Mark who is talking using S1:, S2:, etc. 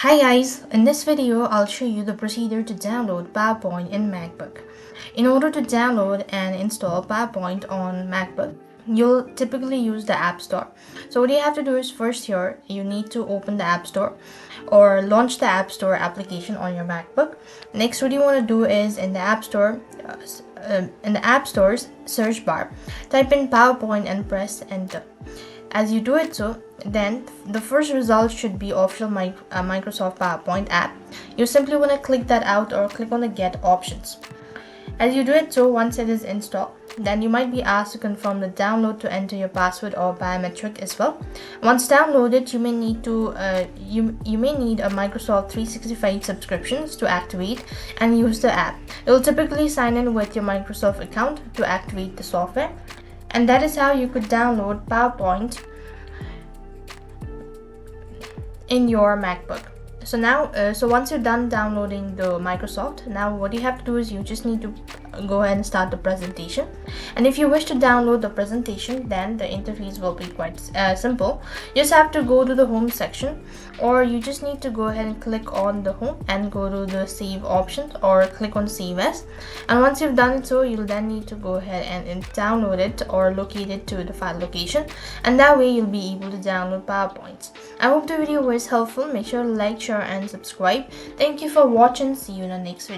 S1: Hi guys, in this video I'll show you the procedure to download PowerPoint in Macbook. In order to download and install PowerPoint on Macbook, you'll typically use the App Store. So what you have to do is first here, you need to open the App Store or launch the App Store application on your MacBook. Next, what you want to do is in the App Store, in the App Store's search bar, type in PowerPoint and press enter. As you do it then the first result should be official Microsoft PowerPoint app. You simply want to click that out or click on the get options. As you do it once it is installed, then you might be asked to confirm the download to enter your password or biometric as well. Once downloaded, you may need to you may need a Microsoft 365 subscriptions to activate and use the app. You'll typically sign in with your Microsoft account to activate the software. And that is how you could download PowerPoint in your MacBook. So now, once you're done downloading the Microsoft, now what you have to do is you just need to go ahead and start the presentation. And if you wish to download the presentation, then the interface will be quite simple. You just have to go to the home section, or you just need to go ahead and click on the home and go to the save options or click on save as. And once you've done it you'll then need to go ahead and download it or locate it to the file location, and that way you'll be able to download PowerPoint. I hope the video was helpful. Make sure to like, share and subscribe. Thank you for watching. See you in the next video.